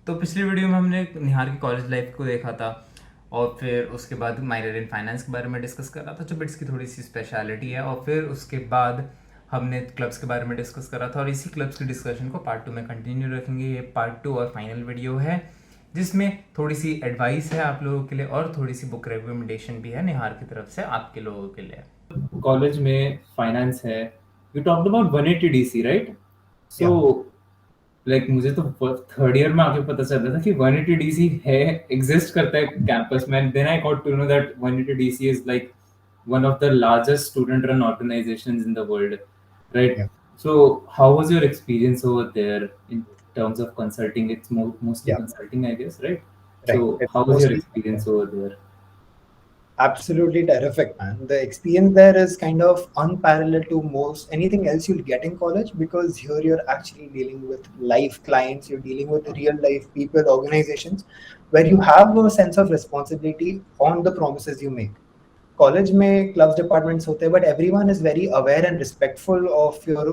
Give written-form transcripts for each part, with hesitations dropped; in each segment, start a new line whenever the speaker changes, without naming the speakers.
तो पिछली वीडियो में हमने निहार की कॉलेज लाइफ को देखा था और फिर उसके बाद माइनर इन फाइनेंस के बारे में डिस्कस करा था जो बिट्स की थोड़ी सी स्पेशलिटी है, और फिर उसके बाद हमने क्लब्स के बारे में डिस्कस करा था और इसी क्लब्स की डिस्कशन को पार्ट 2 में कंटिन्यू रखेंगे। ये पार्ट 2 और फाइनल वीडियो है जिसमें थोड़ी सी एडवाइस है आप लोगों के लिए और थोड़ी सी बुक रिकमेंडेशन भी है निहार की तरफ से आपके लोगों के लिए।
कॉलेज में फाइनेंस है। You talked about 180 DC, right? So
Yeah.
Like मुझे तो थर्ड ईयर में आके पता चला था कि 180 डीसी है, एग्जिस्ट करता है कैंपस में। Then I got to know that 180 DC is like one of the largest student run organizations in the world, right?
Yeah.
So how was your experience over there in terms of consulting? It's mostly
Yeah.
consulting, I guess, right? So
Right. It's
how was your
mostly
experience over there?
absolutely terrific, man. The experience there is kind of unparalleled to most anything else you'll get in college, because here you're actually dealing with live clients, you're dealing with real life people, organizations, where you have a sense of responsibility on the promises you make. College में clubs departments होते हैं, but everyone is very aware and respectful of your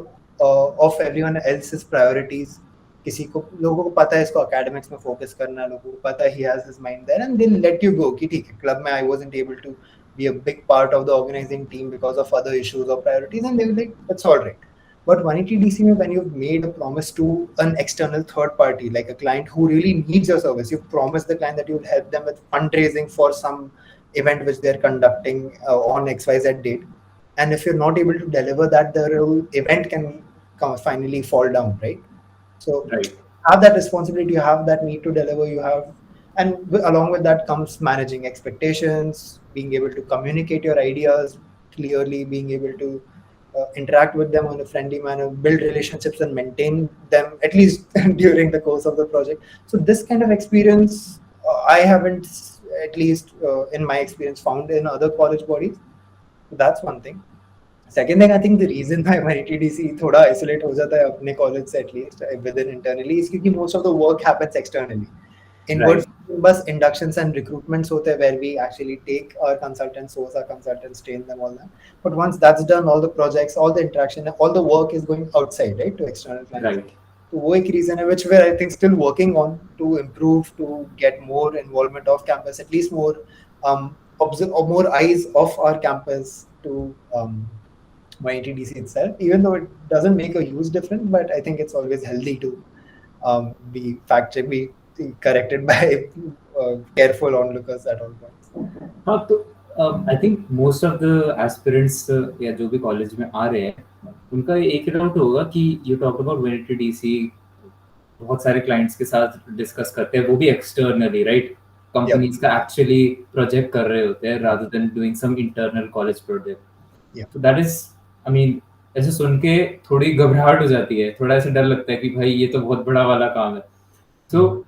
of everyone else's priorities. किसी को लोगों को पता है इसको academics में focus करना, लोगों को पता है he has his mind there, and they'll let you go कि ठीक है club में I wasn't able to be a big part of the organizing team because of other issues or priorities, and they were like that's all right. But 180 DC में when you've made a promise to an external third party like a client who really needs your service, you promise the client that you'll help them with fundraising for some event which they're conducting on XYZ date, and if you're not able to deliver that, the whole event can finally fall down, right? So
Right.
have that responsibility, you have that need to deliver, you have, and along with that comes managing expectations, being able to communicate your ideas clearly, being able to interact with them on a friendly manner, build relationships and maintain them at least during the course of the project. So this kind of experience I haven't, at least in my experience, found in other college bodies. That's one thing. Second thing, I think the reason why my TDC थोड़ा isolate हो जाता है अपने college से at least within internally is क्योंकि most of the work happens externally. Inwards, बस inductions and recruitments होते हैं where we actually take our consultants, source our consultants, train them, all that. But once that's done, all the projects, all the interaction, all the work is going outside, right, to external clients.
Right.
So वो एक reason है which we're I think still working on to improve, to get more involvement of campus, at least more observe or more eyes of our campus to YTDC itself, even though it doesn't make a huge difference, but I think it's always healthy to be corrected by careful onlookers at all points.
हाँ, तो I think most of the aspirants या जो भी college में आ रहे हैं उनका एक डाउट होगा कि यू टॉक अबाउट 180 डीसी, बहुत सारे क्लाइंट्स के साथ डिस्कस करते हैं, वो भी एक्सटर्नली, राइट? कंपनीज का एक्चुअली प्रोजेक्ट कर रहे होते हैं rather than doing some internal college project. तो दैट इज, आई मीन, ऐसे सुन के थोड़ी घबराहट हो जाती है, थोड़ा ऐसा डर लगता है कि भाई ये तो बहुत बड़ा वाला काम है। सो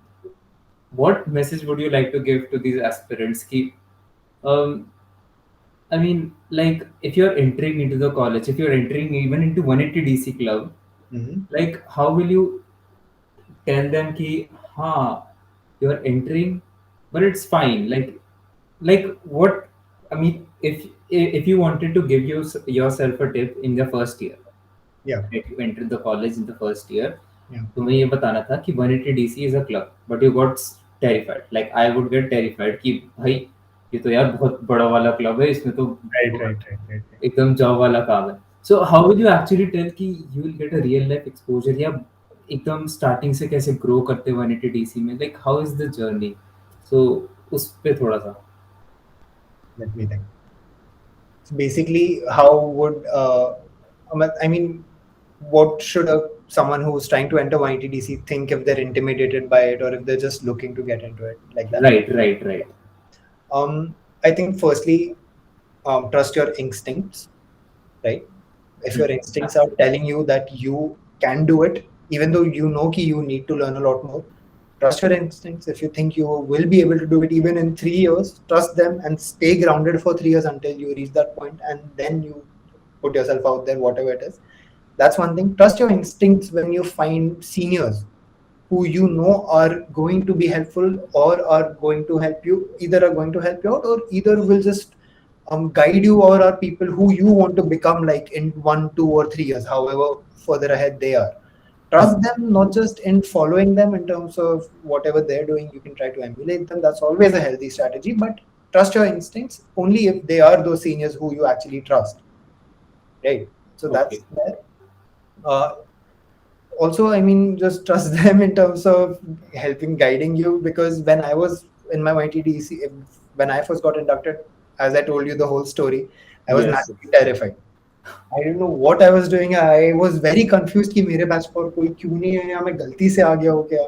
what message would you like to give to these aspirants ki I mean, like, if you're entering into the college, if you're entering even into 180 DC club, like how will you tell them ki you're entering but it's fine, like what, I mean, if you wanted to give yourself a tip in the first year, if you entered the college in the first year, तुम्हें ये बताना था कि 180 DC is a club, but you got terrified. Like I would get terrified कि भाई ये तो यार बहुत बड़ा वाला क्लब है, इसमें तो एकदम जॉब वाला काम है। So how will you actually tell कि you will get a real life exposure, या एकदम स्टार्टिंग से कैसे ग्रो करते 180 DC में, like how is the journey? So उस पे थोड़ा सा
let me think. So basically, how would I mean, what should someone who's trying to enter 180 DC think if they're intimidated by it, or if they're just looking to get into it, like that?
Right.
I think firstly, trust your instincts, right? If your instincts are telling you that you can do it, even though you know that you need to learn a lot more, trust your instincts. If you think you will be able to do it even in 3 years, trust them and stay grounded for 3 years until you reach that point, and then you put yourself out there, whatever it is. That's one thing. Trust your instincts when you find seniors who you know are going to be helpful or are going to help you, either are going to help you out or either will just guide you, or are people who you want to become like in 1, 2 or 3 years, however further ahead they are. trust them, not just in following them in terms of whatever they're doing, you can try to emulate them. That's always a healthy strategy, but trust your instincts only if they are those seniors who you actually trust. Right. So that's
Okay.
there. Also, I mean, just trust them in terms of helping guiding you, because when I was in my YTDC, when I first got inducted, as I told you the whole story, I was
Yes.
naturally terrified. I didn't know what I was doing. I was very confused कि मेरे batch पर कोई क्यों नहीं है, या मैं गलती से आ गया हूँ क्या,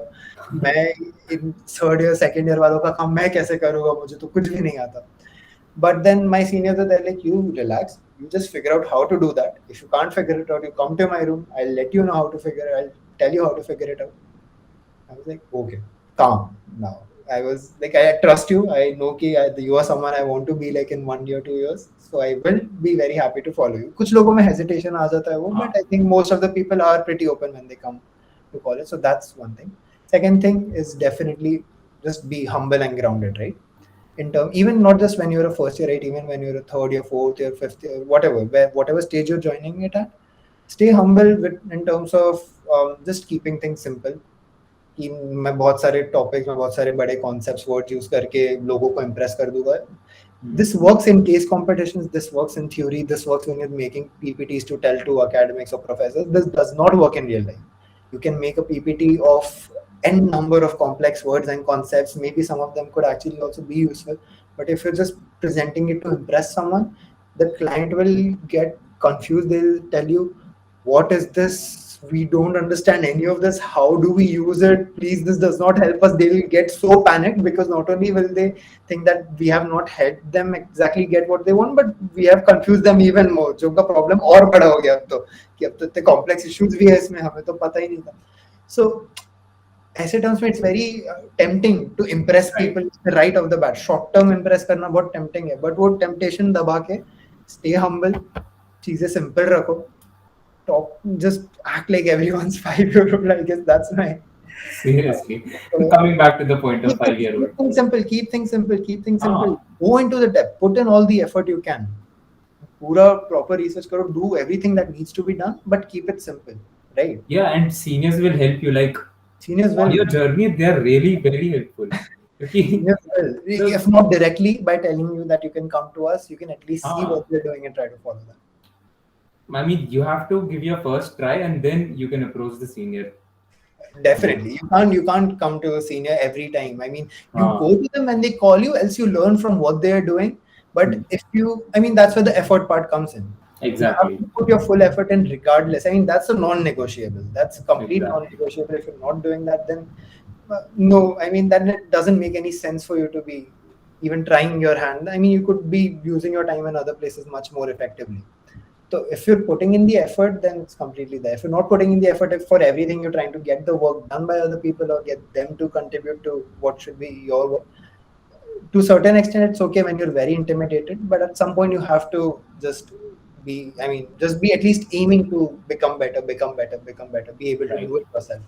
मैं in third year second year वालों का काम मैं कैसे करूँगा, मुझे तो कुछ भी नहीं आता. But then my seniors are there like, you relax, you just figure out how to do that. If you can't figure it out, you come to my room, I'll let you know how to figure it, I'll tell you how to figure it out. I was like, okay, calm now. I was like, I trust you. I know that you are someone I want to be like in 1 year, 2 years. So I will be very happy to follow you. कुछ लोगों में hesitation आ जाता है वो, but I think most of the people are pretty open when they come to college. So that's one thing. Second thing is definitely just be humble and grounded, right? In term, even not just when you're a first year, right? Even when you're a third year, fourth year, fifth year, whatever stage you're joining it at, stay humble in terms of just keeping things simple. कि मैं बहुत सारे topics में बहुत सारे बड़े concepts words use करके लोगों को इम्प्रेस कर दूंगा. This works in case competitions, this works in theory, this works when you're making PPTs to tell to academics or professors. This does not work in real life. You can make a PPT of n number of complex words and concepts. Maybe some of them could actually also be useful. But if you're just presenting it to impress someone, the client will get confused. They'll tell you, what is this? We don't understand any of this. How do we use it? Please, this does not help us. They will get so panicked because not only will they think that we have not helped them exactly get what they want, but we have confused them even more. जो उनका problem और बड़ा हो गया अब तो, कि अब तो इतने complex issues भी है इसमें, हमें तो पता ही नहीं था. So ऐसे terms में it's very tempting to impress people right off the bat. Short term impress करना बहुत tempting है, but वो temptation दबा के stay humble, चीजें simple रखो. Talk, just act like everyone's 5-year-old. I guess that's my.
Seriously, coming back to the point of 5-year-old.
Keep things simple. Keep things simple. Keep things simple. Go into the depth. Put in all the effort you can. Pura proper research karo. Do everything that needs to be done, but keep it simple, right?
Yeah, and seniors will help you. Like
Seniors will.
On your journey, they are really very helpful.
Seniors will. If not directly by telling you that you can come to us, you can at least see what they're doing and try to follow that.
I mean, you have to give your first try and then you can approach the senior.
Definitely, you can't come to a senior every time. I mean, you go to them when they call you, else you learn from what they are doing. But if you, I mean, that's where the effort part comes in.
Exactly.
You have to put your full effort in regardless. I mean, that's a non-negotiable. That's complete non-negotiable. If you're not doing that, then no. I mean, then it doesn't make any sense for you to be even trying your hand. I mean, you could be using your time in other places much more effectively. So if you're putting in the effort, then it's completely there. If you're not putting in the effort, if for everything you're trying to get the work done by other people or get them to contribute to what should be your work, to a certain extent, it's okay when you're very intimidated. But at some point, you have to just be, I mean, just be at least aiming to become better, be able to do it yourself.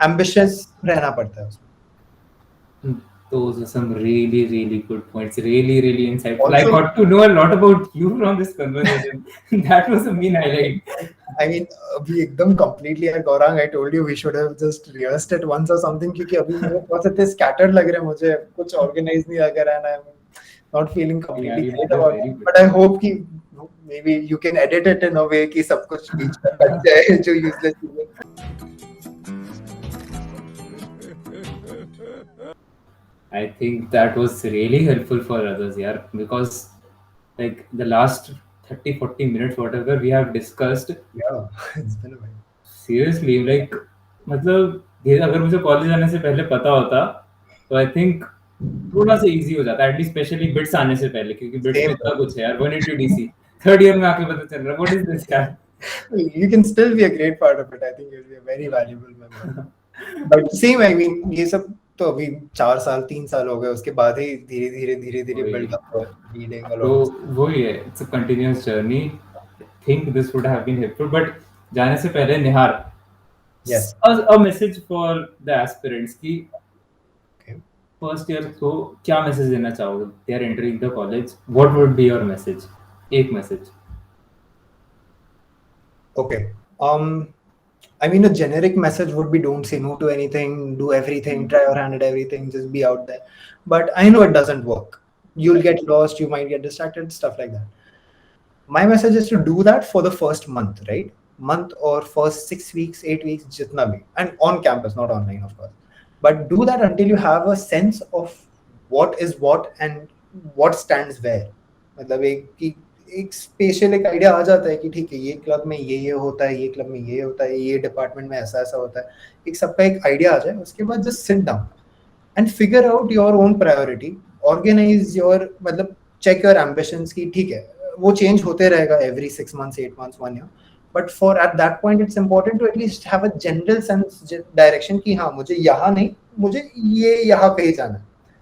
Ambitious रहना पड़ता है उसमें.
Those are some really, really good points. Really, really insightful. Also, I got to know a lot about you from this conversation. That was a main highlight.
I mean, we एकदम completely are Gaurang. I told you we should have just rehearsed it once or something. क्योंकि अभी मेरे बहुत इतने scattered लग रहे हैं मुझे, कुछ organize नहीं लग रहा है. I'm not feeling completely great about it. But I hope कि maybe you can edit it in a way कि सब कुछ बीच में कट जाए जो useless चीजें.
I think that was really helpful for others, yeah, because like the last 30-40 minutes, whatever we have discussed.
Yeah, it's been a while.
Seriously, like, मतलब अगर मुझे कॉलेज आने से पहले पता होता तो I think थोड़ा सा easy हो जाता, एटलीस्ट स्पेशली बिट्स आने से पहले, क्योंकि बिट्स में इतना कुछ है यार. 180 DC थर्ड ईयर में आके पता चल रहा व्हाट इज दिस यार.
You can still be a great part of it. I think you'll be a very valuable member. But same, I mean, ये सब तो अभी 4 साल 3 साल हो गए, उसके बाद ही धीरे धीरे build up reading a lot.
तो वो ही है, it's a continuous journey. I think this would have been helpful. But जाने से पहले Nihar,
yes,
a message for the aspirants की फर्स्ट ईयर को क्या मैसेज देना चाहोगे? They are entering the college, what would be your message? एक message.
Okay. I mean, a generic message would be don't say no to anything, do everything, try your hand at everything, just be out there. But I know it doesn't work. You'll get lost, you might get distracted, stuff like that. My message is to do that for the first month, right? Month or first 6 weeks, 8 weeks, jitna bhi. And on campus, not online, of course. But do that until you have a sense of what is what and what stands where. मतलब एक special एक idea आ जाता है कि ठीक है, ये club में ये होता है, ये क्लब में ये होता है, ये डिपार्टमेंट में ऐसा ऐसा होता है, एक सबका एक आइडिया आ जाए. उसके बाद just sit down and figure out your own priority, organise your, मतलब चेक योर एम्बिशंस की ठीक है वो चेंज होते रहेगा every 6 months, 8 months, 1 year. But for at that point it's important to at least have a general sense direction कि हाँ मुझे यहाँ नहीं, मुझे ये यहाँ कहीं जाना है.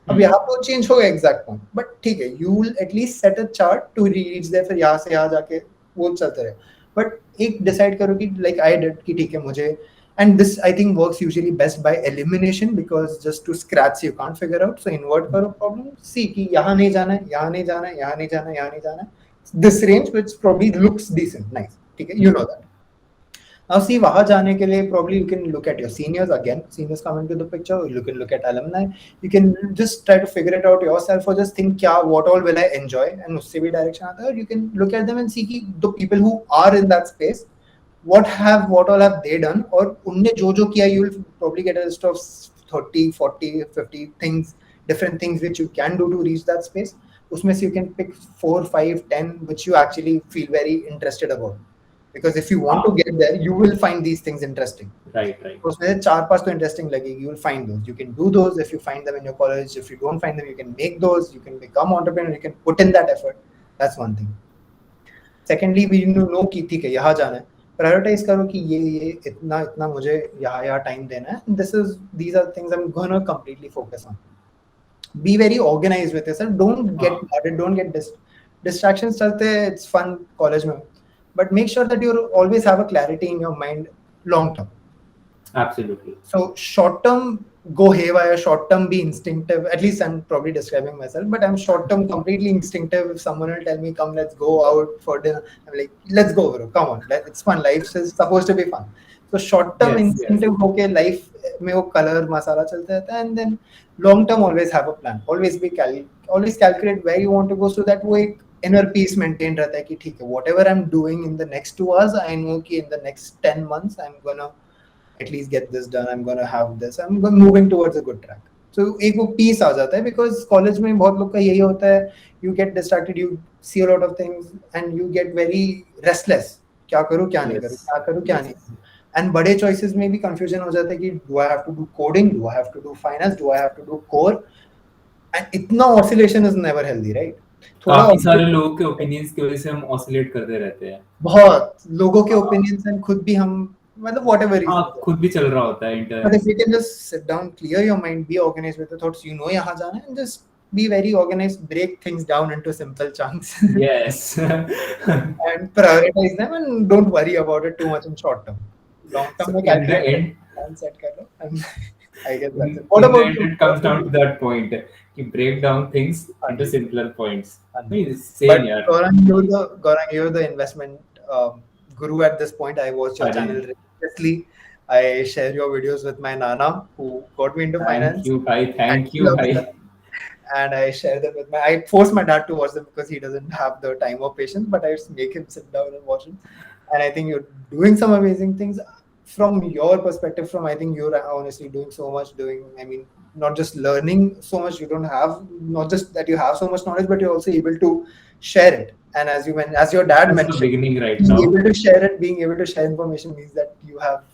अब यहाँ पे चेंज होगा एग्जैक्ट पॉइंट, बट ठीक है you will at least set a chart to reach there, फिर यहाँ से यहाँ जाके वो चलते रहे. बट एक डिसाइड करो कि लाइक आई डिड कि ठीक है मुझे, and this I think works usually best by elimination because just to scratch you can't figure out. So invert करो problem, see कि यहाँ नहीं जाना है, यहाँ नहीं जाना है, यहाँ नहीं जाना है, यहाँ नहीं जाना है. This range which probably looks decent, nice, ठीक है, you know that. Now see, वहाँ जाने के लिए probably you can look at your seniors again. Seniors come into the picture. You can look at alumni. You can just try to figure it out yourself or just think क्या what all will I enjoy, and उससे भी direction आता है. Or you can look at them and see कि the people who are in that space, what all have they done, और उनने जो किया, you will probably get a list of 30, 40, 50 things, different things which you can do to reach that space. उसमें से you can pick 4, 5, 10 which you actually feel very interested about. Because if you want to get there, you will find these things interesting.
Right.
उसमें से 4-5 तो interesting लगेगी. You will find those. You can do those if you find them in your college. If you don't find them, you can make those. You can become entrepreneur. You can put in that effort. That's one thing. Secondly, we know कि ठीक है यहाँ जाना है. Prioritize करो कि ये इतना मुझे यहाँ टाइम देना है. These are things I'm gonna completely focus on. Be very organized with yourself. Don't get bothered. Don't get distractions. चलते हैं. It's fun college में. But make sure that you always have a clarity in your mind long term.
Absolutely.
So short term, go haywire. Short term, be instinctive. At least I'm probably describing myself, but I'm short term completely instinctive. If someone will tell me, come, let's go out for dinner, I'm like, let's go, bro. Come on. It's fun. Life is supposed to be fun. So short term instinctive होके life में वो color मसाला चलता रहता है, and then long term always have a plan. Always calculate where you want to go so that वो एक inner peace maintain रहता है कि ठीक है whatever I'm doing in the next 2 hours, I know कि in the next 10 months I'm gonna at least get this done, I'm gonna have this, I'm moving towards a good track. So एक वो peace आ जाता है because college में बहुत लोग का यही होता है, you get distracted, you see a lot of things and you get very restless. क्या करूँ क्या नहीं करूँ, क्या करूँ क्या नहीं करूँ. And बड़े choices में भी confusion हो जाता है कि do I have to do coding, do I have to do finance, do I have to do core, and इतना oscillation is never healthy, right?
काफी सारे लोगों के ओपिनियंस की वजह से हम ऑसिलेट करते रहते हैं.
बहुत लोगों के ओपिनियंस एंड खुद भी हम मतलब whatever reason
खुद भी चल रहा होता है internet.
But if you can just sit down, clear your mind, be organized with the thoughts, you know यहाँ जाना है, and just be very organized, break things down into simple chunks.
Yes.
And prioritize them and don't worry about it too much in short term. Long term में calculate plan set कर लो. I guess that's it. What about
it comes down to that point कि break down things into simpler points.
But Gaurang, you're the investment guru at this point. I watch your channel religiously. I share your videos with my nana who got me into finance.
Thank you, bhai.
And I share them with I force my dad to watch them because he doesn't have the time or patience, but I just make him sit down and watch them. And I think you're doing some amazing things. From your perspective, I think you're honestly doing so much, I mean, not just learning so much, you don't have, not just that you have so much knowledge, but you're also able to share it. And as your dad mentioned,
beginning right
being
now.
able to share it, being able to share information means that you have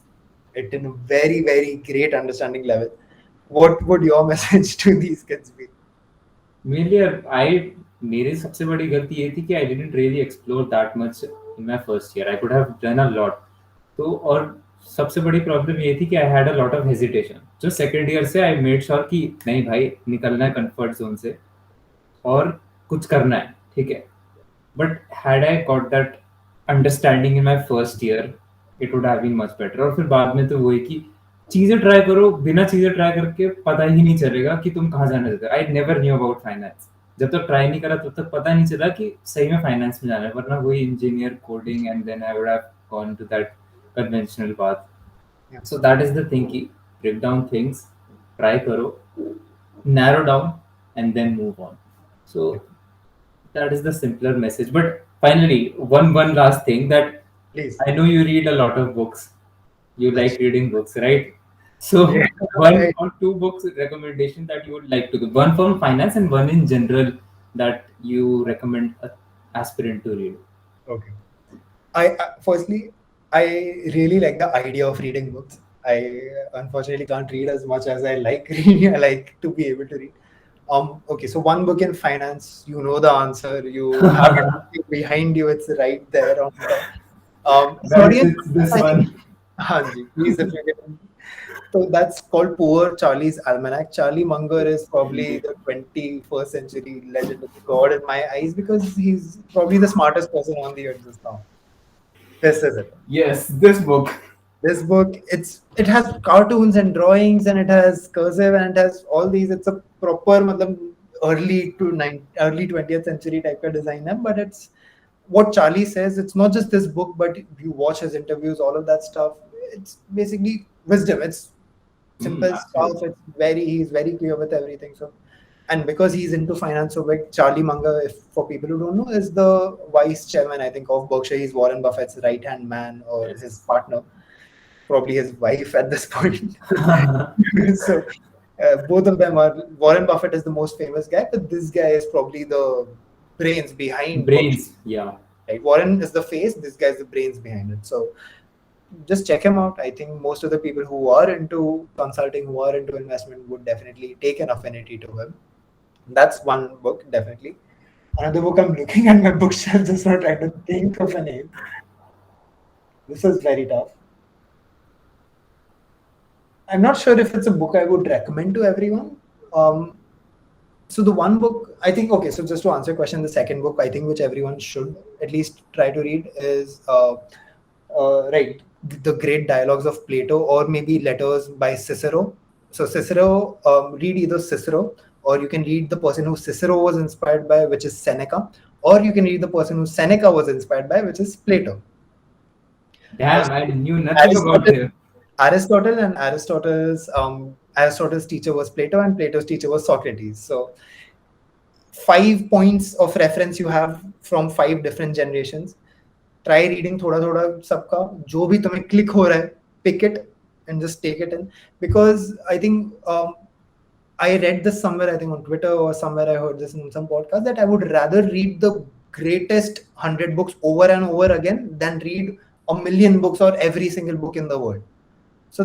it in a very, very great understanding level. What would your message to these kids be?
मेरी सबसे बड़ी गलती ये थी कि I didn't really explore that much in my first year. I could have done a lot. तो और सबसे बड़ी प्रॉब्लम ये थी कि I had a lot of hesitation. जो सेकेंड ईयर से आई मेड श्योर कि नहीं भाई निकलना है कंफर्ट जोन से और कुछ करना है, ठीक है. But had I got that understanding in my first year it would have been much better. और फिर बाद में तो वही कि चीजें ट्राई करो, बिना चीजें ट्राई करके पता ही नहीं चलेगा कि तुम कहाँ जाने देते. I never knew about finance. जब तक ट्राई नहीं करा तब तक पता नहीं चला कि सही में फाइनेंस में जाना है, वरना वही engineer coding and then I would have gone to that conventional path.
Yeah.
So that is the thing. Ki break down things, try karo, narrow down, and then move on.
Yeah.
So that is the simpler message. But finally, one last thing that
Please.
I know you read a lot of books. You
That's
like reading books, right?
yeah.
So
I
one or two books recommendation that you would like to give. One from finance and one in general that you recommend a aspirant to read.
okay. I firstly, I really like the idea of reading books. I unfortunately can't read as much as I like reading. I like to be able to read. Okay, so one book in finance, you know the answer. You have it behind you. It's right there on top.
Guys,
Sorry,
it's this
I think,
one.
Hanji, please if you can. So that's called Poor Charlie's Almanac. Charlie Munger is probably the 21st century legend of the god in my eyes because he's probably the smartest person on the earth just now. This is it.
Yes, this book.
This book, it has cartoons and drawings and it has cursive and it has all these. It's a proper matlab, early 20th century type of design hai, but it's what Charlie says. It's not just this book, but you watch his interviews, all of that stuff. It's basically wisdom. It's simple stuff.
Absolutely.
He's very clear with everything. So, and because he's into finance, so like Charlie Munger, if for people who don't know, is the vice chairman, I think, of Berkshire. He's Warren Buffett's right hand man or his
Yes.
partner, probably his wife at this point. So both of them are. Warren Buffett is the most famous guy, but this guy is probably the brains behind Berkshire.
Brains. Yeah.
Right? Warren is the face. This guy is the brains behind it. So just check him out. I think most of the people who are into consulting, who are into investment, would definitely take an affinity to him. That's one book, definitely. Another book, I'm looking at my bookshelf, just not trying to think of a name. This is very tough. I'm not sure if it's a book I would recommend to everyone. Um, so the one book, I think, okay, so just to answer your question, the second book I think which everyone should at least try to read is right, the Great Dialogues of Plato, or maybe Letters by Cicero. So Cicero, read either Cicero, or you can read the person who Cicero was inspired by, which is Seneca, or you can read the person who Seneca was inspired by, which is Plato.
Damn, I knew nothing about
Aristotle,
him.
Aristotle's teacher was Plato, and Plato's teacher was Socrates. So 5 points of reference you have from 5 different generations. Try reading थोड़ा थोड़ा सबका जो भी तुम्हें click हो रहा है, pick it and just take it in. Because I think I read this somewhere, I think on Twitter or somewhere I heard this in some podcast, that I would rather read the greatest 100 books over and over again than read a million books or every single book in the world. So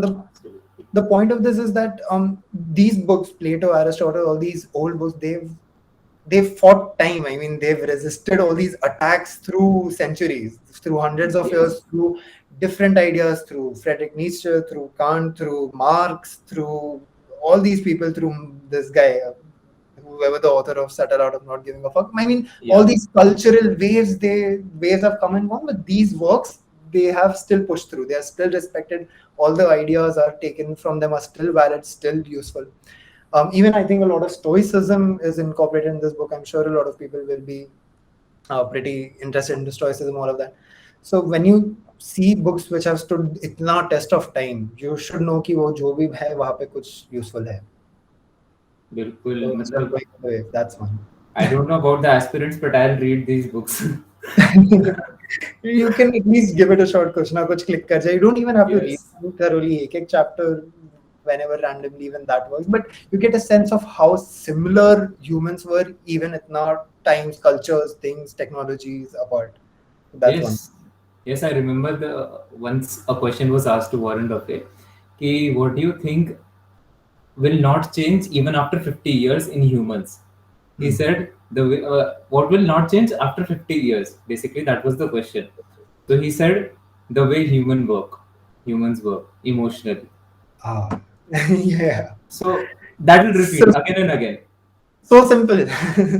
the point of this is that these books, Plato, Aristotle, all these old books, they've fought time. I mean, they've resisted all these attacks through centuries, through hundreds of years, through different ideas, through Friedrich Nietzsche, through Kant, through Marx, through all these people, through this guy, whoever the author of Settle Out of Not Giving a Fuck. I mean, all these cultural waves have come and gone, but these works, they have still pushed through. They are still respected. All the ideas are taken from them, are still valid, still useful. Even I think a lot of stoicism is incorporated in this book. I'm sure a lot of people will be pretty interested in stoicism, all of that. So when you see books which have stood इतना test of time, you should know कि वो जो भी है वहाँ पे कुछ useful है.
बिल्कुल
So it's not
मतलब
going away. That's one.
I don't know about the aspirants, but I'll read these books.
You can at least give it a shot. कुछ ना कुछ click कर जाए. You don't even have to read
Yes.
thoroughly एक chapter whenever randomly, even that works. But you get a sense of how similar humans were, even itna times, cultures, things, technologies apart. That's one.
Yes. Yes, I remember once a question was asked to Warren Buffett. Ki, what do you think will not change even after 50 years in humans? He said, what will not change after 50 years? Basically, that was the question. So he said, the way humans work emotionally.
Ah, yeah.
So that will repeat
So,
again and again.
so simple.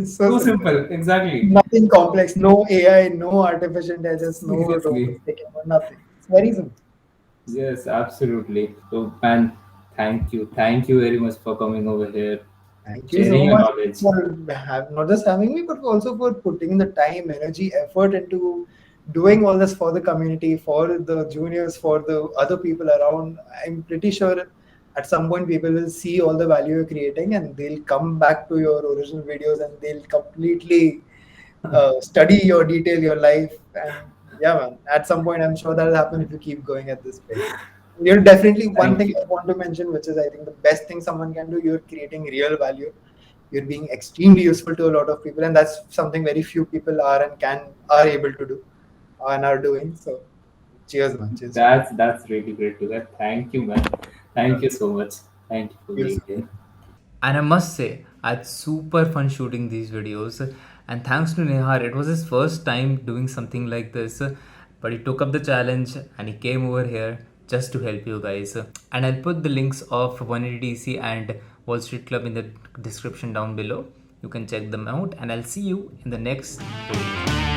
So simple, exactly.
Nothing complex. No AI, no artificial intelligence, no
Seriously.
robots taking over, nothing. It's very simple.
Yes, absolutely. So, man, thank you very much for coming over here,
Thank you so
sharing your
much
knowledge.
for not just having me, but also for putting the time, energy, effort into doing all this for the community, for the juniors, for the other people around, I'm pretty sure at some point people will see all the value you're creating and they'll come back to your original videos and they'll completely study your detail, your life. And yeah, man, at some point, I'm sure that'll happen if you keep going at this pace. You're definitely one
Thank
thing
you.
I want to mention, which is I think the best thing someone can do. You're creating real value. You're being extremely useful to a lot of people, and that's something very few people are and are able to do and are doing. So, cheers, man. Cheers.
That's really great to hear. Thank you, man. Thank you so much. Thank you for
Cheers.
being here.
And I must say, I had super fun shooting these videos. And thanks to Nihar, it was his first time doing something like this. But he took up the challenge and he came over here just to help you guys. And I'll put the links of 180DC and Wall Street Club in the description down below. You can check them out, and I'll see you in the next video.